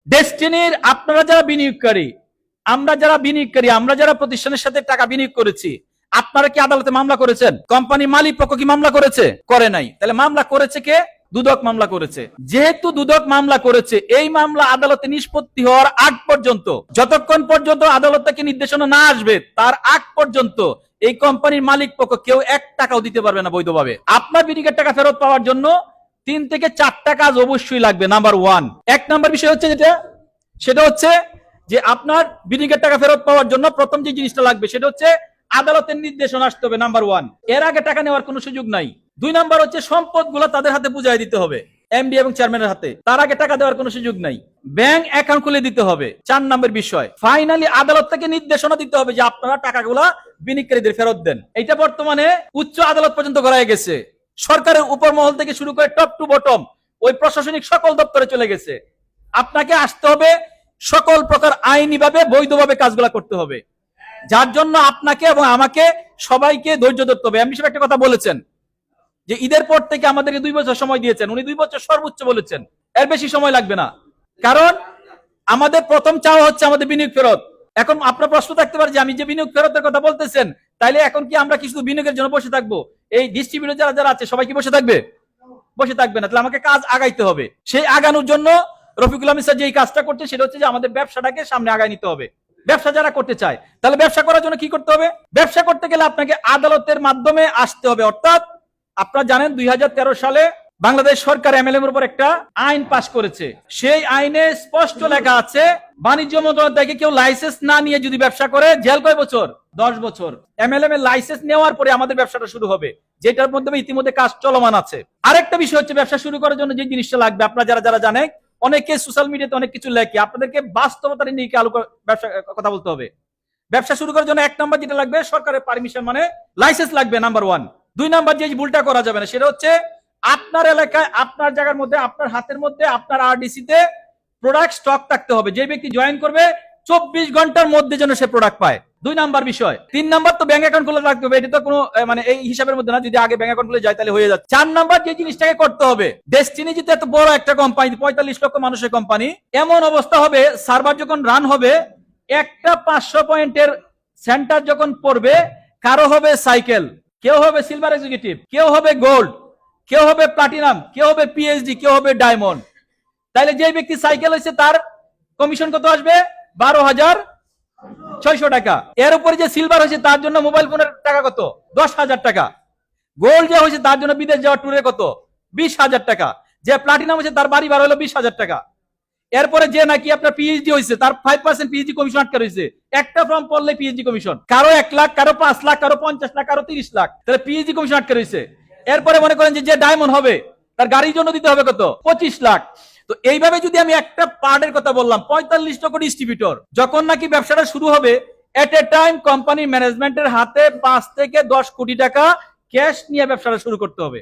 ডেস্টিনির আপনারা যারা বিনিয়োগকারী, আমরা যারা প্রতিষ্ঠানের সাথে টাকা বিনিয়োগ করেছি, আপনারা কি আদালতে মামলা করেছেন? কোম্পানি মালিক পক্ষ কি মামলা করেছে? করে নাই। তাহলে মামলা করেছে কে? দুদক মামলা করেছে। যেহেতু দুদক মামলা করেছে, এই মামলা আদালতে নিষ্পত্তি হওয়ার আগ পর্যন্ত, যতক্ষণ পর্যন্ত আদালত থেকে নির্দেশনা না আসবে তার আগ পর্যন্ত এই কোম্পানির মালিক পক্ষ কেউ 1 টাকাও দিতে পারবে না বৈধভাবে। আপনার বিনিয়োগের টাকা ফেরত পাওয়ার জন্য 3 থেকে 4টা কাজ অবশ্যই লাগবে। নাম্বার 1, 1 নাম্বার বিষয় হচ্ছে সেটা হচ্ছে যে আপনার বিনিয়োগের টাকা ফেরত পাওয়ার জন্য প্রথম যে জিনিসটা লাগবে সেটা হচ্ছে আদালতের নির্দেশনা আসতে হবে। নাম্বার 1, এর আগে টাকা নেওয়ার কোনো সুযোগ নাই। 2 নাম্বার হচ্ছে সম্পদগুলো তাদের হাতে বুঝাই দিতে হবে, এমডি এবং চেয়ারম্যানের হাতে, তার আগে টাকা দেওয়ার কোনো সুযোগ নাই। ব্যাংক অ্যাকাউন্ট খুলে দিতে হবে। 4 নম্বর বিষয়, ফাইনালি আদালত থেকে নির্দেশনা দিতে হবে যে আপনারা টাকাগুলা বিনিয়োগকারীদের ফেরত দেন। এটা বর্তমানে উচ্চ আদালত পর্যন্ত করা গেছে, সরকারের উপর মহল থেকে শুরু করে টপ টু বটম ওই প্রশাসনিক সকল দপ্তরে চলে গেছে। আপনাকে আসতে হবে, সকল প্রকার আইনিভাবে বৈধভাবে কাজগুলা করতে হবে, যার জন্য আপনাকে এবং আমাকে সবাইকে ধৈর্য ধরতে হবে। এমনি একটা কথা বলেছেন যে ঈদের পর থেকে আমাদেরকে 2 বছর সময় দিয়েছেন, উনি 2 বছর সর্বোচ্চ বলেছেন, এর বেশি সময় লাগবে না। কারণ আমাদের প্রথম চাওয়া হচ্ছে আমাদের বিনিয়োগ ফেরত। এখন আপনার প্রশ্ন থাকতে পারে যে আমি যে বিনিয়োগ ফেরতের কথা বলতেছেন, তাইলে এখন কি আমরা কিছু বিনিয়োগের জন্য বসে থাকবো? এই ডিস্ট্রিবিউটর যারা যারা আছে সবাই কি বসে থাকবে? বসে থাকবে না। তাহলে আমাকে কাজ আগাইতে হবে। সেই আগানোর জন্য রফিকুল আহমেদ স্যার যে কাজটা করছে সেটা হচ্ছে যে আমাদের ব্যবসাটাকে সামনে আগায় নিতে হবে। ব্যবসা যারা করতে চায়, তাহলে ব্যবসা করার জন্য কি করতে হবে? ব্যবসা করতে গেলে আপনাকে আদালতের মাধ্যমে আসতে হবে। অর্থাৎ আপনারা জানেন 2013 সালে বাংলাদেশ সরকার এমএলএম এর উপর একটা আইন পাশ করেছে। সেই আইনে স্পষ্ট লেখা আছে, বাণিজ্য মন্ত্রণালয় থেকে কেউ লাইসেন্স না নিয়ে যদি ব্যবসা করে, জেল কয় বছর? 10 বছর। এমএলএম এর লাইসেন্স নেওয়ার পরে আমাদের ব্যবসাটা শুরু হবে, যেটার মধ্যে ইতিমধ্যে কাজ চলমান আছে। আরেকটা বিষয় হচ্ছে ব্যবসা শুরু করার জন্য যে জিনিসটা লাগবে, আপনারা যারা যারা জানেন, অনেকে সোশ্যাল মিডিয়াতে অনেক কিছু লেখে, আপনাদেরকে বাস্তবতা নিয়ে আলো ব্যবসা কথা বলতে হবে। ব্যবসা শুরু করার জন্য 1 নাম্বার যেটা লাগবে, সরকারের পারমিশন, মানে লাইসেন্স লাগবে, নাম্বার 1। 2 নাম্বার যে ভুলটা করা যাবে না সেটা হচ্ছে আপনার এলাকায়, আপনার জায়গার মধ্যে, আপনার হাতের মধ্যে, আপনার আরডিসি তে প্রোডাক্ট স্টক থাকতে হবে। যে ব্যক্তি জয়েন করবে 24 ঘন্টার মধ্যে যেন সে প্রোডাক্ট পায়। 2 নাম্বার বিষয়। 3 নাম্বার তো ব্যাংক অ্যাকাউন্ট খুলে রাখতে হবে। এটা তো কোনো মানে এই হিসাবের মধ্যে না, যদি আগে ব্যাংক অ্যাকাউন্ট খুলে যায় তাহলে হয়ে যাচ্ছে। 4 নাম্বার যে জিনিসটাকে করতে হবে, ডেস্টিনি যেহেতু এত বড় একটা কোম্পানি, 45 লক্ষ মানুষের কোম্পানি, এমন অবস্থা হবে সার্ভার যখন রান হবে, একটা 500 পয়েন্টের সেন্টার যখন পড়বে, কারো হবে সাইকেল, কেউ হবে সিলভার এক্সিকিউটিভ, কেউ হবে গোল্ড, কেউ হবে প্লাটিনাম, কেউ হবে পিএইচডি, কেউ হবে ডায়মন্ড। তাইলে যে ব্যক্তি সাইকেল হয়েছে তার কমিশন কত আসবে? 12,600 টাকা। এর উপরে যে সিলভার হয়েছে তার জন্য মোবাইল ফোনের টাকা কত? 10,000 টাকা। গোল্ড যে হয়েছে তার জন্য বিদেশ যাওয়ার ট্যুরে কত? 20,000 টাকা। যে প্লাটিনাম হয়েছে তার বাড়ি ভাড়া হলো 20,000 টাকা। এরপরে যে নাকি আপনার পিএইচডি হয়েছে তার 5% পিএইচডি কমিশন আটকে রয়েছে। একটা ফর্ম পড়লে পিএইচডি কমিশন, কারো 1 লাখ, কারো 5 লাখ, কারো 50 লাখ, কারো 30 লাখ, তাহলে পিএইচডি কমিশন আটকে রয়েছে। এরপরে মনে করেন যে ডায়মন্ড হবে, তার গাড়ির জন্য দিতে হবে কত? 25 লাখ। তো এইভাবে যদি আমি একটা পার্টের কথা বললাম, 45 লক্ষ ডিস্ট্রিবিউটর, যখন নাকি ব্যবসাটা শুরু হবে, এট এ টাইম কোম্পানি ম্যানেজমেন্টের হাতে 5 থেকে 10 কোটি টাকা ক্যাশ নিয়ে ব্যবসাটা শুরু করতে হবে।